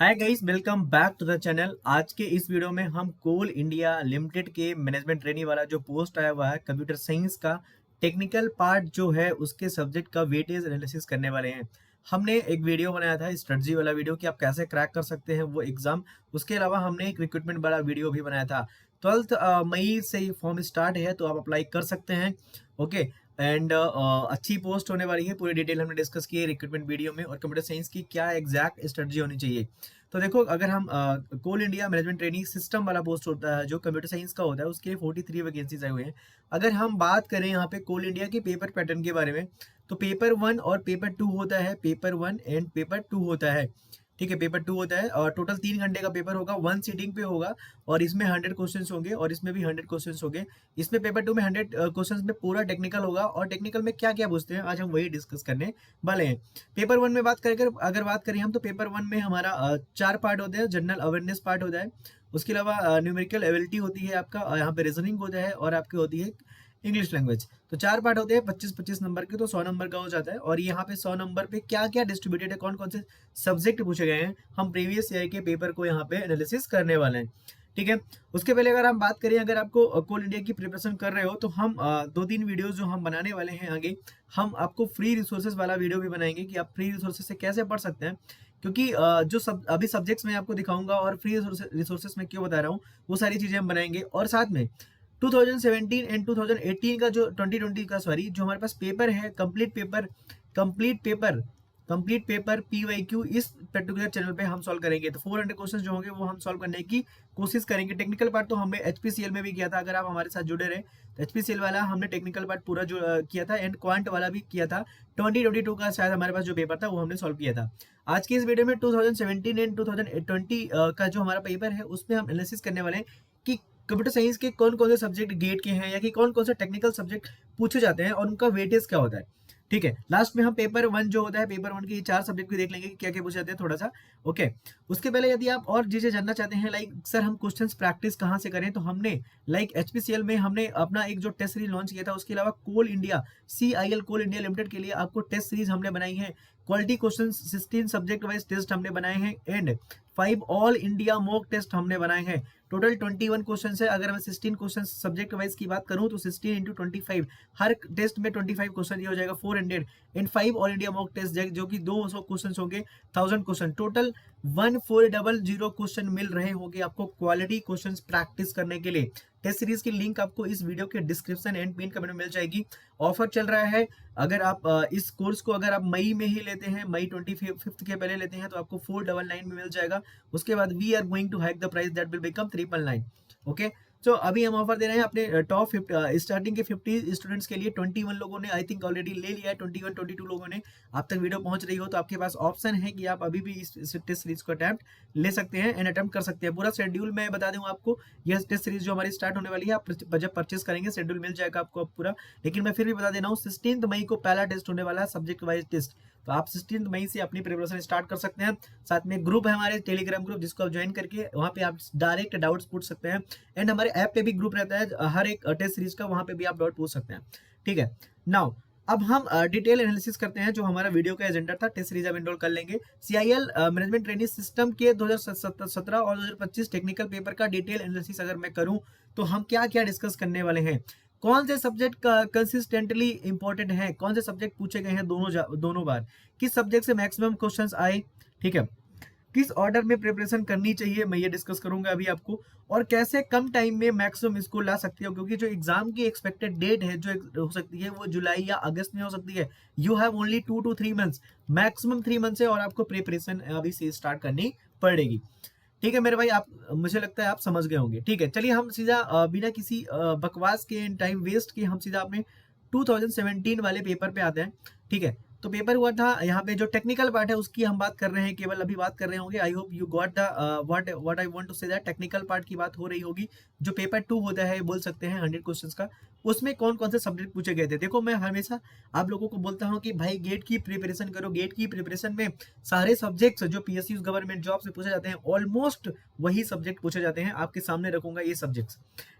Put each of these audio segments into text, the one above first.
Hi guys, welcome back to the channel. आज के इस वीडियो में हम कोल इंडिया लिमिटेड के मैनेजमेंट ट्रेनी वाला जो पोस्ट आया हुआ है कंप्यूटर साइंस का टेक्निकल पार्ट जो है उसके सब्जेक्ट का वेटेज एनालिसिस करने वाले हैं। हमने एक वीडियो बनाया था स्ट्रेटजी वाला वीडियो कि आप कैसे क्रैक कर सकते हैं वो एग्जाम। उसके अलावा हमने एक रिक्रूटमेंट वाला वीडियो भी बनाया था। 12 मई से ही फॉर्म स्टार्ट है तो आप अप्लाई कर सकते हैं। ओके। एंड अच्छी पोस्ट होने वाली है। पूरी डिटेल हमने डिस्कस की है रिक्रूटमेंट वीडियो में और कंप्यूटर साइंस की क्या एग्जैक्ट स्ट्रेटजी होनी चाहिए। तो देखो, अगर हम कोल इंडिया मैनेजमेंट ट्रेनिंग सिस्टम वाला पोस्ट होता है जो कंप्यूटर साइंस का होता है, उसके लिए 43 वैकेंसीज आए हुए हैं। अगर हम बात करें यहाँ पे कोल इंडिया के पेपर पैटर्न के बारे में, तो पेपर 1 और पेपर 2 होता है। पेपर 1 एंड पेपर 2 होता है। ठीक है, पेपर 2 होता है और टोटल 3 घंटे का पेपर होगा, 1 सीटिंग पे होगा और इसमें 100 क्वेश्चन होंगे और इसमें भी 100 क्वेश्चन होंगे। इसमें पेपर 2 में 100 क्वेश्चन में पूरा टेक्निकल होगा और टेक्निकल में क्या क्या पूछते हैं आज हम वही डिस्कस करने वाले हैं। पेपर 1 में अगर बात करें हम, तो पेपर 1 में हमारा 4 पार्ट होते हैं। जनरल अवेयरनेस पार्ट होता है, उसके अलावा न्यूमेरिकल एबिलिटी होती है आपका, यहाँ पे रीजनिंग होता है और आपकी होती है इंग्लिश लैंग्वेज। तो 4 पार्ट होते हैं 25-25 नंबर के, तो 100 नंबर का हो जाता है। और यहाँ पे 100 नंबर पे क्या क्या डिस्ट्रीब्यूटेड है, कौन कौन से सब्जेक्ट पूछे गए हैं, हम प्रीवियस ईयर के पेपर को यहाँ पे एनालिसिस करने वाले हैं। ठीक है, उसके पहले अगर हम बात करें, अगर आपको कोल इंडिया की प्रिपरेशन कर रहे हो तो हम 2-3 वीडियोस जो हम बनाने वाले हैं आगे, हम आपको फ्री रिसोर्सेज वाला वीडियो भी बनाएंगे कि आप फ्री रिसोर्सेज से कैसे पढ़ सकते हैं। क्योंकि जो सब अभी सब्जेक्ट्स मैं आपको दिखाऊंगा और फ्री रिसोर्सेज में क्यों बता रहा हूँ, वो सारी चीजें हम बनाएंगे। और साथ में 2017 एंड 2018 का जो 2020 का सॉरी जो हमारे पास पेपर है, कंप्लीट पेपर PYQ इस पर्टिकुलर चैनल पे हम सॉल्व करेंगे। तो 400 क्वेश्चन जो होंगे वो हम सॉल्व करने की कोशिश करेंगे। टेक्निकल पार्ट तो हमने HPCL में भी किया था, अगर आप हमारे साथ जुड़े रहे तो HPCL वाला हमने टेक्निकल पार्ट पूरा जो किया था एंड क्वांट वाला भी किया था। 2022 का शायद हमारे पास जो पेपर था वो हमने सॉल्व किया था। आज की इस वीडियो में 2017 एंड 2020 का जो हमारा पेपर है उसमें हम एनालिसिस करने वाले हैं कि कंप्यूटर साइंस के कौन कौन से सब्जेक्ट गेट के हैं या कि कौन कौन से टेक्निकल सब्जेक्ट पूछे जाते हैं और उनका वेटेज क्या होता है। ठीक है, लास्ट में हम पेपर 1 जो होता है, पेपर 1 के 4 सब्जेक्ट भी देख लेंगे कि क्या क्या पूछे जाते हैं थोड़ा सा। ओके, उसके पहले यदि आप और चीजें जानना चाहते हैं, लाइक सर हम क्वेश्चंस प्रैक्टिस कहाँ से करें, तो हमने लाइक HPCL में हमने अपना एक जो टेस्ट सीरीज लॉन्च किया था, उसके अलावा कोल इंडिया CIL कोल इंडिया लिमिटेड के लिए आपको टेस्ट सीरीज हमने बनाई है। Quality question 16 subject wise test हमने बनाए हैं and 5 all India mock test हमने बनाए हैं। टोटल 21 क्वेश्चन है। अगर मैं 16 क्वेश्चन सब्जेक्ट वाइज की बात करूं तो 16 इंटू 25, हर टेस्ट में 25 क्वेश्चन, ये हो जाएगा 400 and 5 all India mock test जो कि 200 क्वेश्चन होंगे, 1000 क्वेश्चन, टोटल 1400 क्वेश्चन मिल रहे होंगे आपको क्वालिटी क्वेश्चन प्रैक्टिस करने के लिए। टेस्ट सीरीज की लिंक आपको इस वीडियो के डिस्क्रिप्शन एंड पिन कमेंट में मिल जाएगी। ऑफर चल रहा है, अगर आप इस कोर्स को अगर आप मई में ही लेते हैं, मई 25 के पहले लेते हैं तो आपको 499 में मिल जाएगा। उसके बाद we are going to hike the price, that will become 399। Okay, तो अभी हम ऑफर दे रहे हैं अपने टॉप 50 स्टार्टिंग के 50 स्टूडेंट्स के लिए। 21 लोगों ने आई थिंक ऑलरेडी ले लिया है, 21-22 लोगों ने आप तक वीडियो पहुंच रही हो, तो आपके पास ऑप्शन है कि आप अभी भी इस टेस्ट सीरीज को अटेम्प्ट ले सकते हैं एंड अटेम्प्ट कर सकते हैं। पूरा शेड्यूल मैं बता दूं आपको, यह टेस्ट सीरीज जो हमारी स्टार्ट होने वाली है, आप जब परचेस करेंगे शेड्यूल मिल जाएगा आपको पूरा। लेकिन मैं फिर भी बता देना हूँ, 16 मई को पहला टेस्ट होने वाला है, सब्जेक्ट वाइज टेस्ट। तो आप 16 मई से अपनी प्रिपरेशन स्टार्ट कर सकते हैं। साथ में ग्रुप है हमारे टेलीग्राम ग्रुप, जिसको आप ज्वाइन करके वहाँ पे आप डायरेक्ट डाउट्स पूछ सकते हैं एंड हमारे ऐप पे भी ग्रुप रहता है हर एक टेस्ट सीरीज का, वहाँ पे भी आप डाउट पूछ सकते हैं। ठीक है, नाउ अब हम डिटेल एनालिसिस करते हैं। जो हमारा वीडियो का एजेंडा था, टेस्ट सीरीज आप इनरोल कर लेंगे। CIL मैनेजमेंट ट्रेनिंग सिस्टम के 2017 और 2025 टेक्निकल पेपर का डिटेल एनालिसिस अगर मैं करूं तो हम क्या क्या डिस्कस करने वाले हैं, कौन से सब्जेक्ट कंसिस्टेंटली इंपॉर्टेंट है, कौन से सब्जेक्ट पूछे गए हैं दोनों बार, किस सब्जेक्ट से मैक्सिमम क्वेश्चंस आए, ठीक है, किस ऑर्डर में प्रिपरेशन करनी चाहिए, मैं ये डिस्कस करूंगा अभी आपको, और कैसे कम टाइम में मैक्सिमम इसको ला सकते हो। क्योंकि जो एग्जाम की एक्सपेक्टेड डेट है जो हो सकती है वो जुलाई या अगस्त में हो सकती है। You have only 2 to 3 months, maximum 3 months है और आपको प्रिपरेशन अभी से स्टार्ट करनी पड़ेगी। ठीक है मेरे भाई, आप मुझे लगता है आप समझ गए होंगे। ठीक है, चलिए हम सीधा बिना किसी बकवास के टाइम वेस्ट के हम सीधा अपने 2017 वाले पेपर पे आते हैं। ठीक है, तो पेपर हुआ था, यहाँ पे जो टेक्निकल पार्ट है उसकी हम बात कर रहे हैं, केवल अभी बात कर रहे होंगे। I hope you got the what I want to say that technical part की बात हो रही होगी। जो पेपर 2 होता है, बोल सकते हैं 100 क्वेश्चंस का, उसमें कौन कौन से सब्जेक्ट पूछे गए थे। देखो, मैं हमेशा आप लोगों को बोलता हूँ कि भाई गेट की प्रिपरेशन करो। गेट की प्रिपरेशन में सारे सब्जेक्ट्स जो PSU गवर्नमेंट जॉब से पूछे जाते हैं, ऑलमोस्ट वही सब्जेक्ट पूछे जाते हैं। आपके सामने रखूंगा ये सब्जेक्ट्स।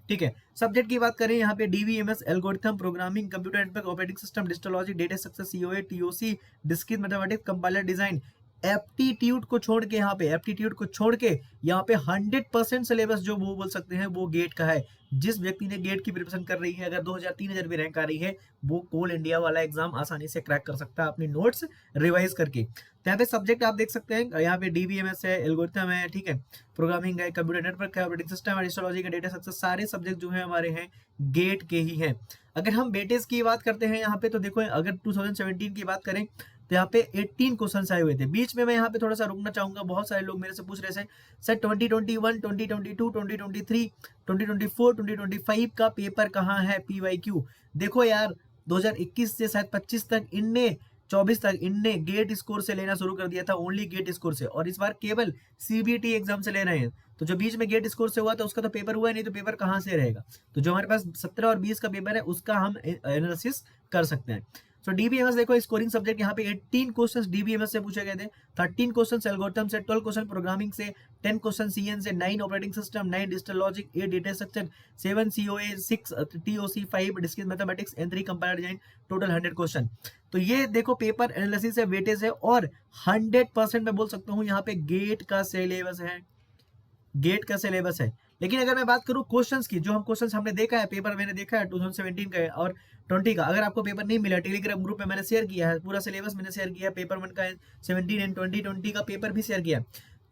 ठीक है, सब्जेक्ट की बात करें यहाँ पे DVMS, algorithm programming, computer network operating system, digital logic, data structure, COA, TOC, discrete mathematics, compiler design, aptitude को छोड़ के, यहाँ पे एप्टीट्यूड को छोड़ के यहाँ पे 100% सिलेबस जो वो बोल सकते हैं वो गेट का है। जिस व्यक्ति ने गेट की प्रिपरेशन कर रही है, अगर 2000-3000 भी रैंक आ रही है, वो कोल इंडिया वाला एग्जाम आसानी से क्रैक कर सकता है अपनी नोट्स रिवाइज करके। तो यहाँ पे सब्जेक्ट आप देख सकते हैं, यहाँ पे डीबीएमएस है, एल्गोरिथम है, ठीक है, प्रोग्रामिंग है, कंप्यूटर नेटवर्क है, ऑपरेटिंग सिस्टम, एस्ट्रोलॉजी का डेटा स्ट्रक्चर, सारे सब्जेक्ट जो है हमारे हैं गेट के ही हैं। अगर हम वेटेज की बात करते हैं यहाँ पे, तो देखो अगर 2017 की बात करें तो यहाँ पे 18 क्वेश्चन आए हुए थे। बीच में मैं यहाँ पे थोड़ा सा रुकना चाहूंगा, बहुत सारे लोग मेरे से पूछ रहे थे सर 2021, 2022, 2023, 2024, 2025 का पेपर कहाँ है PYQ। देखो यार 2021 से शायद 25 तक इनने 24 तक इनने गेट स्कोर से लेना शुरू कर दिया था, ओनली गेट स्कोर से, और इस बार केवल CBT एग्जाम से ले रहे हैं। तो जो बीच में गेट स्कोर से हुआ था उसका तो पेपर हुआ नहीं, तो पेपर कहाँ से रहेगा। तो जो हमारे पास 17 और 20 का पेपर है उसका हम एनालिसिस कर सकते हैं। सो डीबीएमएस देखो स्कोरिंग सब्जेक्ट यहाँ पे 18 क्वेश्चंस डीबीएमएस से पूछे गए थे, 13 क्वेश्चंस एल्गोरिथम से, 12 क्वेश्चन प्रोग्रामिंग से, 10 क्वेश्चन CN से, 9 operating system, 9 digital logic, 8 data structure, 7 COA, 6 TOC, 5 discrete mathematics and 3 compiler design, total 100 question. तो ये देखो पेपर एनालिसिस है, वेटेज है, और 100% मैं बोल सकता हूँ यहाँ पे गेट का सिलेबस है, गेट का सिलेबस है। लेकिन अगर मैं बात करूं क्वेश्चंस की, जो हम क्वेश्चंस हमने देखा है, पेपर मैंने देखा है 2017 का और 20 का, अगर आपको पेपर नहीं मिला टेलीग्राम ग्रुप में मैंने शेयर किया है, पूरा सिलेबस मैंने शेयर किया है, पेपर 1 का 17 एंड 2020 का पेपर भी शेयर किया है।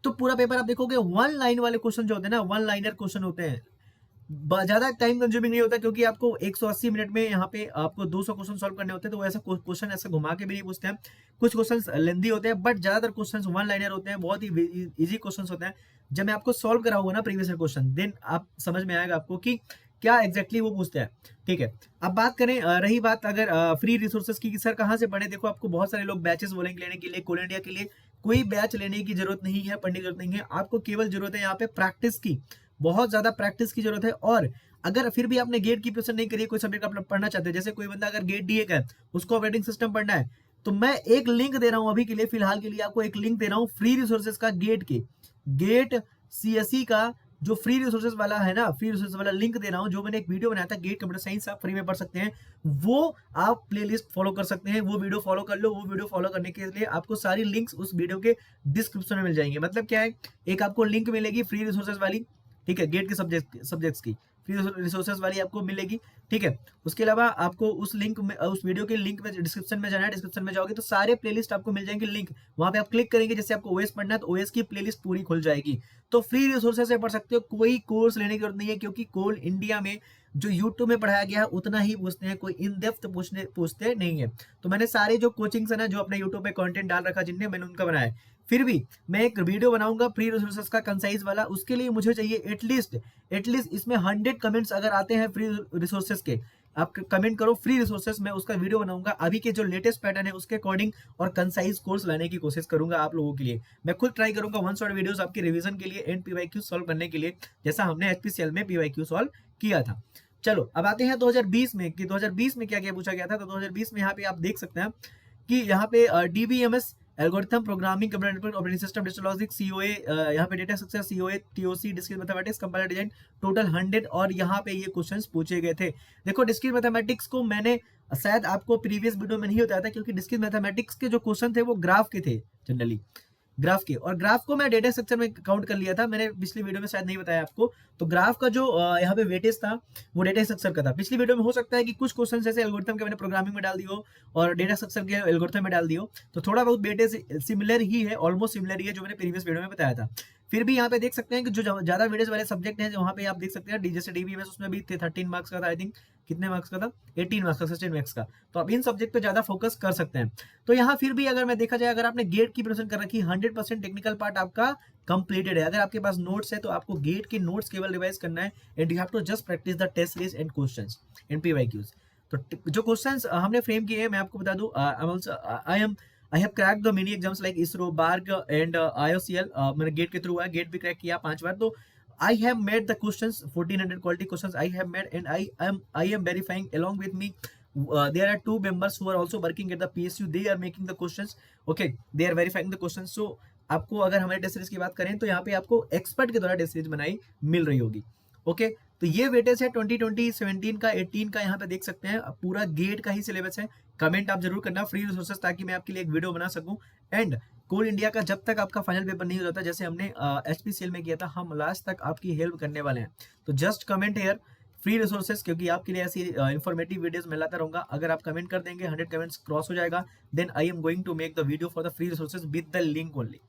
तो पूरा पेपर आप देखोगे 1 लाइन वाले क्वेश्चन जो होते हैं ना, 1 लाइनर क्वेश्चन होते हैं, ज्यादा टाइम कंज्यूमिंग नहीं होता, क्योंकि आपको 180 मिनट में यहाँ पे आपको 200 क्वेश्चन सॉल्व करने होते हैं। तो ऐसा क्वेश्चन ऐसा घुमा के भी नहीं पूछते हैं, कुछ क्वेश्चन लेंदी होते हैं, बट ज्यादातर क्वेश्चन 1 लाइनर होते हैं, बहुत ही इजी क्वेश्चन होते हैं। जब मैं आपको सॉल्व कराऊंगा ना प्रीवियस क्वेश्चन, देन आप समझ में आएगा आपको कि क्या एग्जैक्टली वो पूछते हैं, ठीक है। अब बात करें, रही बात अगर फ्री रिसोर्सेज की, सर कहाँ से पढ़े। देखो आपको बहुत सारे लोग बैचेस बोलेंगे लेने के लिए, कोल इंडिया के लिए कोई बैच लेने की जरूरत नहीं है, पढ़ने की जरूरत नहीं है, आपको केवल जरूरत है यहाँ पे प्रैक्टिस की, बहुत ज्यादा प्रैक्टिस की जरूरत है। और अगर फिर भी आपने गेट की प्रिपरेशन नहीं करी, कोई सब्जेक्ट आप पढ़ना चाहते हैं, जैसे कोई बंदा अगर गेट DA का है, उसको ऑपरेटिंग सिस्टम पढ़ना है, तो मैं एक लिंक दे रहा हूं अभी के लिए, फिलहाल के लिए आपको एक लिंक दे रहा हूं फ्री रिसोर्सेज का, गेट के, गेट CSE का जो फ्री रिसोर्सेज वाला है ना, फ्री रिसोर्सेज वाला लिंक दे रहा हूं, जो मैंने एक वीडियो बनाया था गेट कंप्यूटर साइंस, आप फ्री में पढ़ सकते हैं, वो आप प्लेलिस्ट फॉलो कर सकते हैं, वो वीडियो फॉलो कर लो। वो वीडियो फॉलो करने के लिए आपको सारी लिंक्स उस वीडियो के डिस्क्रिप्शन में मिल जाएंगे। मतलब क्या है, एक आपको लिंक मिलेगी फ्री रिसोर्सेज वाली, ठीक है, गेट के सब्जेक्ट्स की फ्री रिसोर्सेज वाली आपको मिलेगी, ठीक है। उसके अलावा आपको उस लिंक में, उस वीडियो के लिंक में डिस्क्रिप्शन में जाना है, डिस्क्रिप्शन में जाओगे तो सारे प्लेलिस्ट आपको मिल जाएंगे, लिंक वहां पे आप क्लिक करेंगे, जैसे आपको OS पढ़ना है तो OS की प्लेलिस्ट पूरी खुल जाएगी। तो फ्री रिसोर्सेज से पढ़ सकते हो, कोई कोर्स लेने की जरूरत नहीं है, क्योंकि कोल इंडिया में जो यूट्यूब में पढ़ाया गया है उतना ही पूछते हैं, कोई इन डेप्थ पूछते नहीं है। तो मैंने सारे जो कोचिंग्स है ना, जो अपने यूट्यूब पे कंटेंट डाल रखा जिनने, मैंने उनका बनाया है। फिर भी मैं एक वीडियो बनाऊंगा फ्री रिसोर्सेज का कंसाइज वाला, उसके लिए मुझे चाहिए एटलीस्ट इसमें 100 कमेंट्स अगर आते हैं फ्री रिसोर्सेज के, आप कमेंट करो फ्री रिसोर्सेज, मैं उसका वीडियो बनाऊंगा अभी के जो लेटेस्ट पैटर्न है उसके अकॉर्डिंग, और कंसाइज कोर्स लाने की कोशिश करूंगा आप लोगों के लिए। मैं खुद ट्राई करूंगा 1 शॉट वीडियोस आपके रिवीजन के लिए एंड PYQ सॉल्व करने के लिए, जैसा हमने HPCL में PYQ सॉल्व किया था। चलो अब आते हैं 2020 में कि 2020 में क्या क्या पूछा गया था। तो 2020 में यहाँ पे आप देख सकते हैं कि यहाँ पे DBMS algorithm, programming, computer network, operating system, digital logic, COA, यहाँ पे data structure, COA, TOC, discrete mathematics, compiler design, total 100, और यहाँ पे ये क्वेश्चंस पूछे गए थे। देखो डिस्क्रीट मैथमेटिक्स को मैंने शायद आपको प्रीवियस वीडियो में नहीं बताया था, क्योंकि डिस्क्रीट मैथमेटिक्स के जो क्वेश्चन थे वो ग्राफ के थे, जनरली ग्राफ के, और ग्राफ को मैं डेटा स्ट्रक्चर में काउंट कर लिया था, मैंने पिछली वीडियो में शायद नहीं बताया आपको। तो ग्राफ का जो यहाँ पे वेटेज था वो डेटा स्ट्रक्चर का था। पिछली वीडियो में हो सकता है कि कुछ क्वेश्चन जैसे एल्गोरिथम के मैंने प्रोग्रामिंग में डाल दियो और डेटा स्ट्रक्चर के एल्गोरिथम में डाल दियो, तो थोड़ा बहुत वेटेज सिमिलर ही है, ऑलमोस्ट सिमिलर ही है जो मैंने प्रीवियस वीडियो में बताया था। फिर भी यहाँ पे देख सकते हैं कि जो ज्यादा वेटेज वाले सब्जेक्ट हैं, वहाँ पे आप देख सकते हैं जैसे DBMS, उसमें भी थे 13 मार्क्स का था, आई थिंक कितने मार्क्स का था, 18 मार्क्स का, 16 मार्क्स का। तो आप इन सब्जेक्ट पे ज्यादा फोकस कर सकते हैं। तो यहाँ फिर भी अगर मैं देखा जाए, अगर आपने गेट की प्रिपरेशन कर रखी, 100% टेक्निकल पार्ट आपका कंप्लीटेड है। अगर आपके पास नोट्स है तो आपको गेट के नोट्स केवल रिवाइज करना है, and you have to just practice the test series and questions and PYQs। तो जो क्वेश्चंस हमने फ्रेम किए हैं, मैं आपको बता दूं, I have cracked the mini exams like ISRO, BARG and IOCL। मैंने गेट के थ्रू है, गेट भी क्रैक किया 5 बार। तो I have made the questions, 1400 quality questions I have made, and I am verifying along with me. There are 2 members who are also working at the PSU. They are making the questions. Okay, they are verifying the questions. So आपको अगर हमारे test series की बात करें तो यहाँ पे आपको एक्सपर्ट के द्वारा टेस्ट सीरीज बनाई मिल रही होगी। ओके, तो ये वेटेज है 2020, 17 का, 18 का, यहाँ पे देख सकते हैं पूरा गेट का ही सिलेबस है। कमेंट आप जरूर करना फ्री रिसोर्सेज, ताकि मैं आपके लिए एक वीडियो बना सकूं। एंड कोल इंडिया का जब तक आपका फाइनल पेपर नहीं हो जाता, जैसे हमने HPCL में किया था, हम लास्ट तक आपकी हेल्प करने वाले हैं। तो just comment here free resources, क्योंकि आपके लिए ऐसी इन्फॉर्मेटिव वीडियोस मैं लाता रहूंगा। अगर आप कमेंट कर देंगे 100 कमेंट्स क्रॉस हो जाएगा, then I am going to make the video for the free resources with the link only.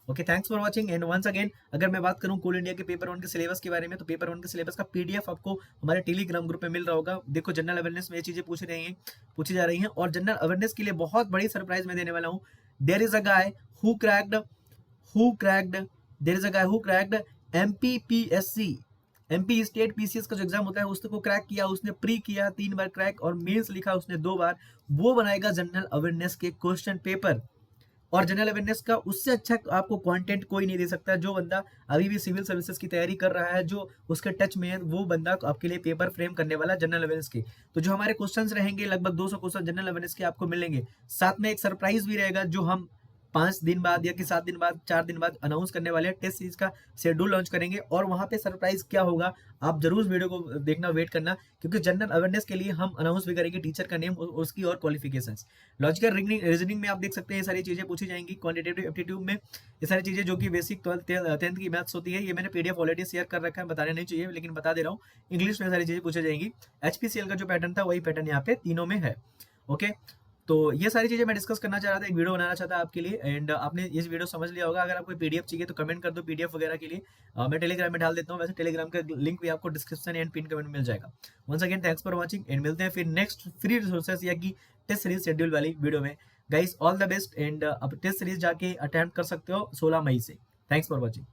Okay, thanks for watching. And once again, अगर मैं बात करूं कोल इंडिया के पेपर 1 के सिलेबस के बारे में, तो पेपर 1 के सिलेबस का PDF आपको हमारे टेलीग्राम ग्रुप में मिल रहा होगा। देखो, जनरल अवेयरनेस में ये चीजें पूछी जा रही हैं, और जनरल अवेयरनेस के लिए बहुत बड़ी सरप्राइज मैं देने वाला हूँ। There is a guy who cracked there is a guy who cracked MPPSC, MP state PCS का जो एग्जाम होता है उसको क्रैक किया, उसने प्री किया 3 बार क्रैक, और मेंस लिखा उसने 2 बार। वो बनाएगा जनरल अवेयरनेस के क्वेश्चन पेपर। और जनरल अवेयरनेस का उससे अच्छा आपको कंटेंट कोई नहीं दे सकता। जो बंदा अभी भी सिविल सर्विसेज की तैयारी कर रहा है, जो उसके टच में है, वो बंदा आपके लिए पेपर फ्रेम करने वाला जनरल अवेयरनेस के। तो जो हमारे क्वेश्चंस रहेंगे, लगभग 200 क्वेश्चन जनरल अवेयरनेस के आपको मिलेंगे। साथ में एक सरप्राइज भी रहेगा, जो हम 5 दिन बाद या कि 7 दिन बाद, 4 दिन बाद अनाउंस करने वाले हैं। टेस्ट सीरीज का शेड्यूल लॉन्च करेंगे, और वहां पे सरप्राइज क्या होगा आप जरूर वीडियो को देखना, वेट करना, क्योंकि जनरल अवेयरनेस के लिए हम अनाउंस भी करेंगे टीचर का नेम, उसकी और क्वालिफिकेशंस। लॉजिकल रीजनिंग में आप देख सकते हैं ये सारी चीजें पूछी जाएंगी। क्वांटिटेटिव एप्टीट्यूड में ये सारी चीजें जो कि बेसिक 10th की मैथ्स होती है, ये मैंने PDF ऑलरेडी शेयर कर रखा है, बताने नहीं चाहिए लेकिन बता दे रहा हूँ। इंग्लिश में सारी चीजें पूछी जाएंगी। HPCL का जो पैटर्न था वही पैटर्न यहाँ पे तीनों में है। ओके, तो ये सारी चीजें मैं डिस्कस करना चाह रहा था, एक वीडियो बनाना चाहता आपके लिए। एंड आपने इस वीडियो समझ लिया होगा। अगर आपको PDF चाहिए तो कमेंट कर दो, PDF वगैरह के लिए मैं टेलीग्राम में डाल देता हूँ। वैसे टेलीग्राम का लिंक भी आपको डिस्क्रिप्शन एंड पिन कमेंट में मिल जाएगा। Once again thanks for watching, and मिलते हैं फिर नेक्स्ट फ्री रिसोर्सेज या कि टेस्ट सीरीज शेड्यूल वाली वीडियो में। Guys all the best, and अब टेस्ट सीरीज जाके अटेम्प्ट कर सकते हो 16 मई से। Thanks for watching.